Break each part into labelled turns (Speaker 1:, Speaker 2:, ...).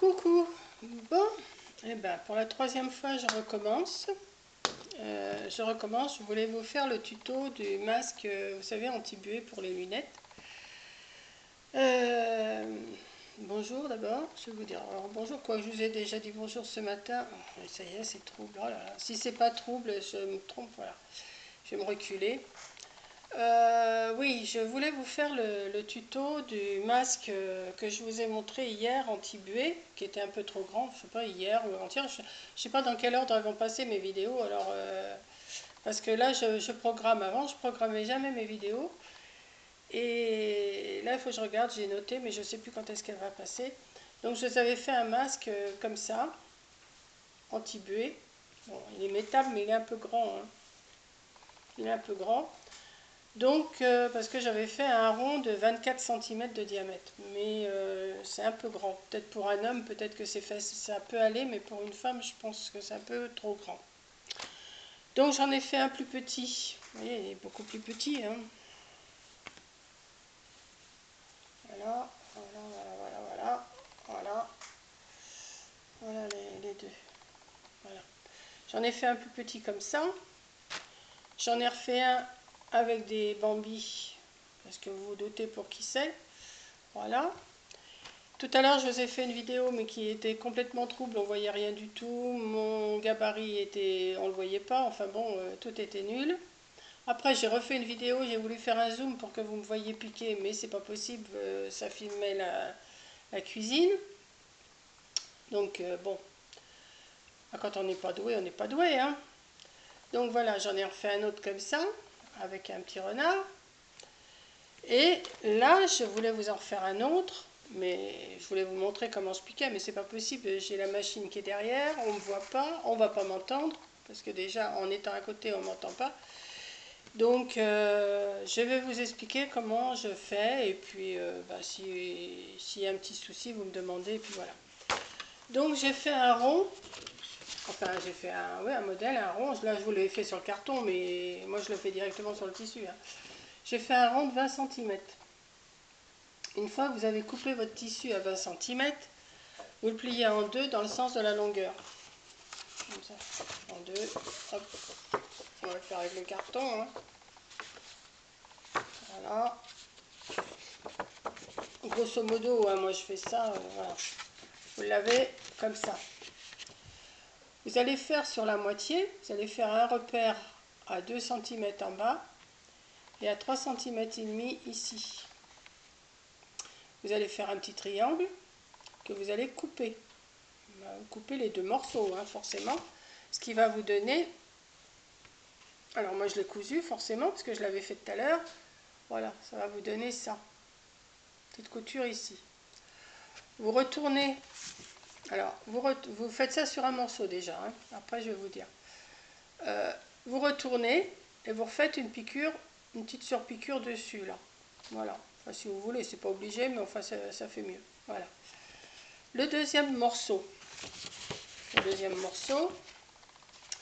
Speaker 1: Coucou. Bon, et ben pour la troisième fois je recommence. Je voulais vous faire le tuto du masque, vous savez, anti-buée pour les lunettes. Euh, Bonjour d'abord, je vais vous dire. Alors bonjour, quoi, je vous ai déjà dit bonjour ce matin. Oh, ça y est, c'est trouble. Oh là là. Si c'est pas trouble, je me trompe, voilà. Je vais me reculer. Oui, je voulais vous faire le tuto du masque que je vous ai montré hier, anti-buée, qui était un peu trop grand, je sais pas, hier ou avant-hier, je sais pas dans quelle ordre elles vont passer mes vidéos, alors, parce que là, je programme. Avant, je programmais jamais mes vidéos, et là, il faut que je regarde, j'ai noté, mais je sais plus quand est-ce qu'elle va passer. Donc, je vous avais fait un masque comme ça, anti-buée. Bon, il est métal, mais il est un peu grand, hein. Il est un peu grand. Donc, parce que j'avais fait un rond de 24 cm de diamètre, mais c'est un peu grand. Peut-être pour un homme, peut-être que ça peut aller, mais pour une femme, je pense que c'est un peu trop grand. Donc j'en ai fait un plus petit. Vous voyez, il est beaucoup plus petit, hein. Voilà, voilà les deux. Voilà. J'en ai fait un plus petit comme ça. J'en ai refait un avec des bambis, parce que vous vous doutez pour qui c'est. Voilà. Tout à l'heure, je vous ai fait une vidéo, mais qui était complètement trouble, on voyait rien du tout. Mon gabarit était, on le voyait pas. Enfin bon, tout était nul. Après, j'ai refait une vidéo, j'ai voulu faire un zoom pour que vous me voyiez piquer, mais c'est pas possible, ça filmait la cuisine. Donc bon, quand on n'est pas doué, on n'est pas doué, hein. Donc voilà, j'en ai refait un autre comme ça, avec un petit renard. Et là, je voulais vous en refaire un autre, mais je voulais vous montrer comment je piquais, mais c'est pas possible. J'ai la machine qui est derrière, on me voit pas, on va pas m'entendre, parce que déjà, en étant à côté, on m'entend pas. Donc, je vais vous expliquer comment je fais, et puis, s'il y a un petit souci, vous me demandez, et puis voilà. Donc, j'ai fait un rond, enfin, j'ai fait un modèle, un rond. Là, je vous l'ai fait sur le carton, mais moi, je le fais directement sur le tissu, hein. J'ai fait un rond de 20 cm. Une fois que vous avez coupé votre tissu à 20 cm, vous le pliez en deux dans le sens de la longueur. Comme ça, en deux, hop. On va le faire avec le carton, hein. Voilà. Grosso modo, hein, moi je fais ça, voilà. Vous l'avez comme ça. Vous allez faire sur la moitié, vous allez faire un repère à 2 cm en bas et à 3 cm et demi ici. Vous allez faire un petit triangle que vous allez couper. Vous coupez les deux morceaux, hein, forcément. Ce qui va vous donner... Alors moi je l'ai cousu forcément parce que je l'avais fait tout à l'heure. Voilà, ça va vous donner ça. Petite couture ici. Vous retournez. Alors vous faites ça sur un morceau déjà, hein. Après je vais vous dire. Vous retournez et vous refaites une piqûre, une petite surpiqûre dessus là. Voilà. Enfin si vous voulez, c'est pas obligé, mais enfin ça fait mieux. Voilà. Le deuxième morceau.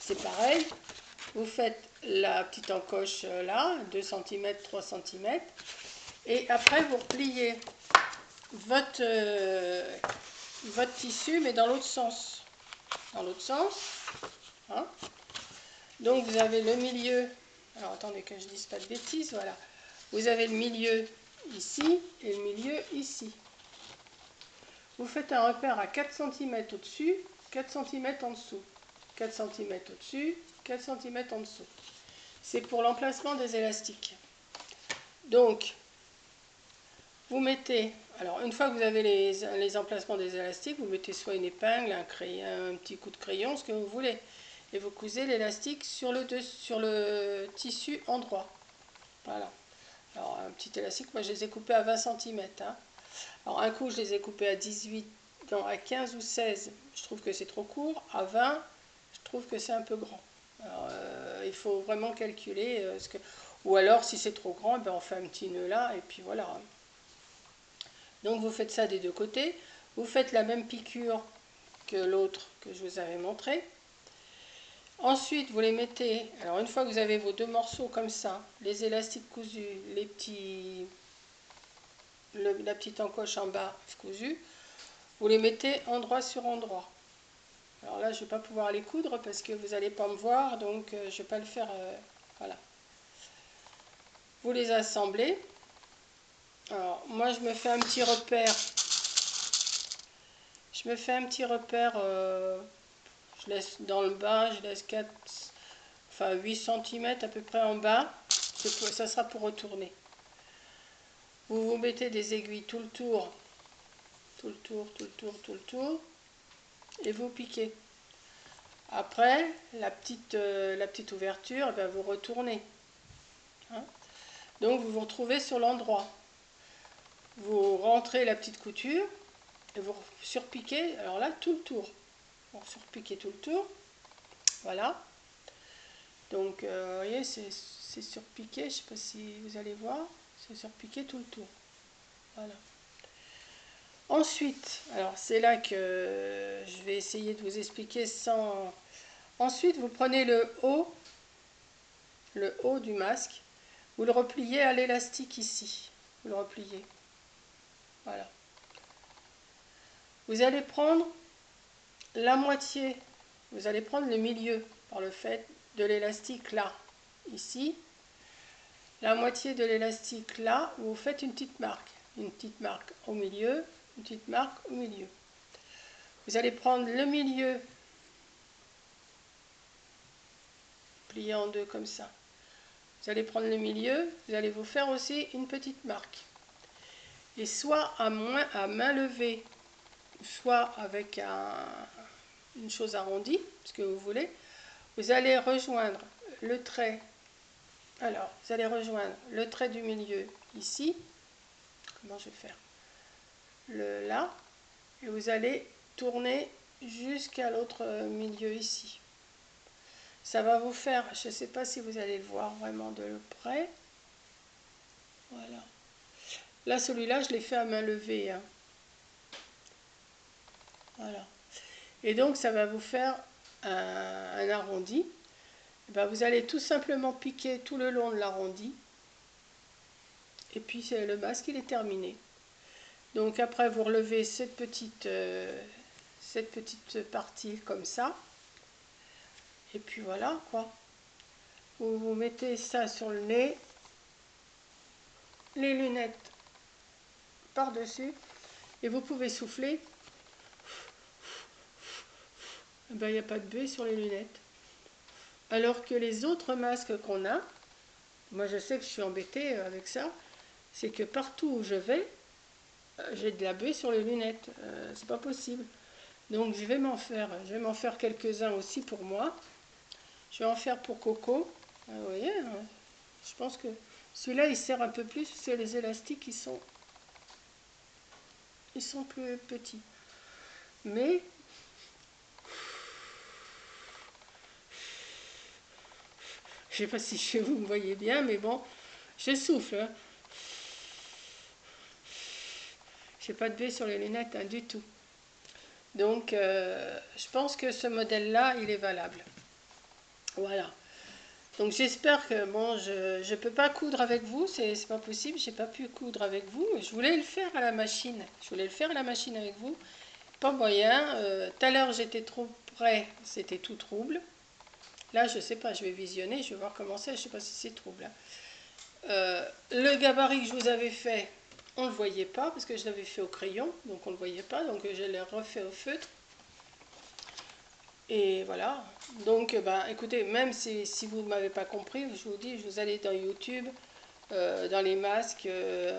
Speaker 1: C'est pareil. Vous faites la petite encoche là, 2 cm, 3 cm. Et après, vous repliez votre tissu, mais dans l'autre sens. Dans l'autre sens. Hein. Donc, vous avez le milieu. Alors, attendez que je ne dise pas de bêtises. Voilà. Vous avez le milieu ici et le milieu ici. Vous faites un repère à 4 cm au-dessus, 4 cm en dessous. 4 cm au-dessus, 4 cm en dessous. C'est pour l'emplacement des élastiques. Donc, vous mettez, alors une fois que vous avez les emplacements des élastiques, vous mettez soit une épingle, un crayon, un petit coup de crayon, ce que vous voulez. Et vous cousez l'élastique sur le tissu endroit. Voilà. Alors un petit élastique, moi je les ai coupés à 20 cm. Hein. Alors un coup je les ai coupés à 18, non, à 15 ou 16, je trouve que c'est trop court. À 20, je trouve que c'est un peu grand. Alors il faut vraiment calculer, ou alors si c'est trop grand, ben, on fait un petit nœud là, et puis voilà. Donc vous faites ça des deux côtés. Vous faites la même piqûre que l'autre que je vous avais montré. Ensuite, vous les mettez, alors une fois que vous avez vos deux morceaux comme ça, les élastiques cousus, la petite encoche en bas cousue, vous les mettez endroit sur endroit. Alors là, je ne vais pas pouvoir les coudre parce que vous n'allez pas me voir, donc je ne vais pas le faire. Voilà. Vous les assemblez. Alors, moi, je me fais un petit repère. Je me fais un petit repère. Je laisse dans le bas, je laisse 8 cm à peu près en bas. Ça sera pour retourner. Vous vous mettez des aiguilles tout le tour. Tout le tour, tout le tour, tout le tour. Et vous piquez. Après, la petite ouverture, ben, vous retournez. Hein. Donc vous vous retrouvez sur l'endroit. Vous rentrez la petite couture et vous surpiquez, alors là, tout le tour. Vous surpiquez tout le tour. Voilà. Donc, vous voyez, c'est surpiqué. Je ne sais pas si vous allez voir. C'est surpiqué tout le tour. Voilà. Ensuite, alors c'est là que je vais essayer de vous expliquer sans... Ensuite, vous prenez le haut du masque. Vous le repliez à l'élastique ici. Vous le repliez. Voilà. Vous allez prendre la moitié. Vous allez prendre le milieu par le fait de l'élastique là. Ici. La moitié de l'élastique là. Vous faites une petite marque. Une petite marque au milieu. Une petite marque au milieu. Vous allez prendre le milieu. Plié en deux comme ça. Vous allez prendre le milieu, vous allez vous faire aussi une petite marque. Et soit à main levée, soit avec une chose arrondie, ce que vous voulez, vous allez rejoindre le trait. Alors, vous allez rejoindre le trait du milieu ici. Comment je vais faire? Là. Et vous allez tourner jusqu'à l'autre milieu ici. Ça va vous faire, je ne sais pas si vous allez le voir vraiment de près. Voilà. Là, celui-là, je l'ai fait à main levée. Hein. Voilà. Et donc, ça va vous faire un arrondi. Et ben, vous allez tout simplement piquer tout le long de l'arrondi. Et puis, le masque, il est terminé. Donc, après, vous relevez cette petite partie comme ça. Et puis, voilà, quoi. Vous mettez ça sur le nez. Les lunettes par-dessus. Et vous pouvez souffler. Il n'y a pas de buée sur les lunettes. Alors que les autres masques qu'on a, moi je sais que je suis embêtée avec ça, c'est que partout où je vais, j'ai de la buée sur les lunettes. C'est pas possible. Donc je vais m'en faire quelques-uns aussi pour moi. Je vais en faire pour Coco. Vous voyez, je pense que celui-là il sert un peu plus, c'est les élastiques ils sont plus petits. Mais je sais pas si vous me voyez bien, mais bon, je souffle. Hein. J'ai pas de buée sur les lunettes hein, du tout. Donc, je pense que ce modèle-là, il est valable. Voilà. Donc, j'espère que, bon, je ne peux pas coudre avec vous, c'est pas possible, j'ai pas pu coudre avec vous. Je voulais le faire à la machine. Je voulais le faire à la machine avec vous. Pas moyen. Tout à l'heure, j'étais trop près, c'était tout trouble. Là, je sais pas, je vais visionner, je vais voir comment c'est, je sais pas si c'est trouble. Hein. Le gabarit que je vous avais fait, on ne le voyait pas parce que je l'avais fait au crayon, donc on ne le voyait pas, donc je l'ai refait au feutre. Et voilà, donc écoutez, même si vous ne m'avez pas compris, je vous dis, vous allez dans YouTube, dans les masques,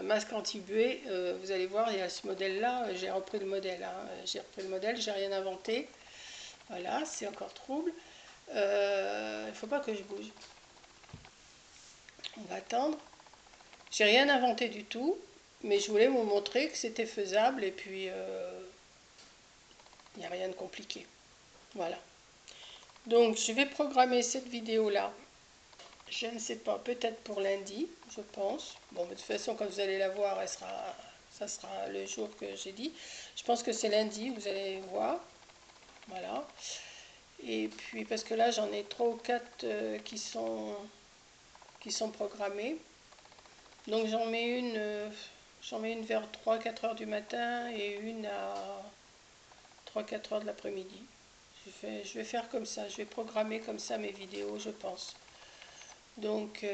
Speaker 1: masques anti-buée, vous allez voir, il y a ce modèle-là, j'ai repris le modèle, hein, j'ai rien inventé. Voilà, c'est encore trouble. Il ne faut pas que je bouge. On va attendre. J'ai rien inventé du tout, mais je voulais vous montrer que c'était faisable et puis il n'y a rien de compliqué. Voilà. Donc je vais programmer cette vidéo-là, je ne sais pas, peut-être pour lundi, je pense. Bon, de toute façon, quand vous allez la voir, ça sera le jour que j'ai dit. Je pense que c'est lundi, vous allez voir. Voilà. Et puis, parce que là, j'en ai 3 ou 4 qui sont programmées. Donc j'en mets une vers 3-4 heures du matin et une à 3-4 heures de l'après-midi. Je vais faire comme ça, je vais programmer comme ça mes vidéos, je pense. Donc,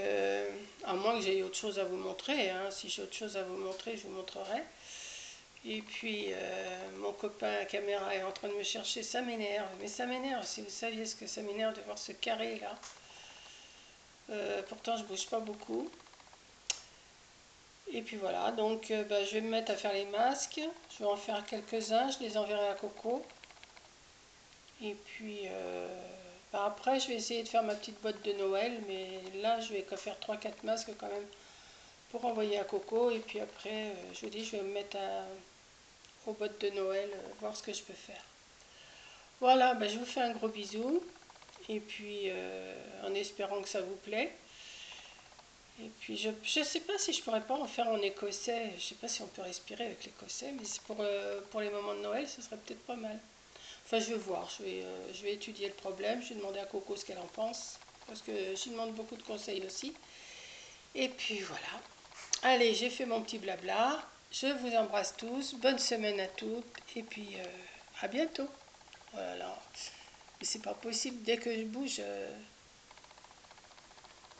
Speaker 1: à moins que j'aie autre chose à vous montrer, hein. Si j'ai autre chose à vous montrer, je vous montrerai. Et puis, mon copain caméra est en train de me chercher, ça m'énerve. Mais ça m'énerve, si vous saviez ce que ça m'énerve de voir ce carré là. Pourtant, je bouge pas beaucoup. Et puis voilà, donc bah, je vais me mettre à faire les masques. Je vais en faire quelques-uns, je les enverrai à Coco. Et puis bah, après, je vais essayer de faire ma petite boîte de Noël. Mais là, je vais faire 3-4 masques quand même pour envoyer à Coco. Et puis après, je vous dis, je vais me mettre aux boîtes de Noël, voir ce que je peux faire. Voilà, bah, je vous fais un gros bisou. Et puis, en espérant que ça vous plaît. Et puis, je ne sais pas si je pourrais pas en faire en écossais. Je sais pas si on peut respirer avec l'écossais, mais c'est pour les moments de Noël, ce serait peut-être pas mal. Enfin, je vais voir, je vais étudier le problème. Je vais demander à Coco ce qu'elle en pense, parce que j'y demande beaucoup de conseils aussi. Et puis voilà. Allez, j'ai fait mon petit blabla. Je vous embrasse tous. Bonne semaine à toutes. Et puis, à bientôt. Voilà. Mais c'est pas possible, dès que je bouge.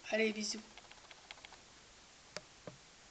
Speaker 1: Allez, bisous.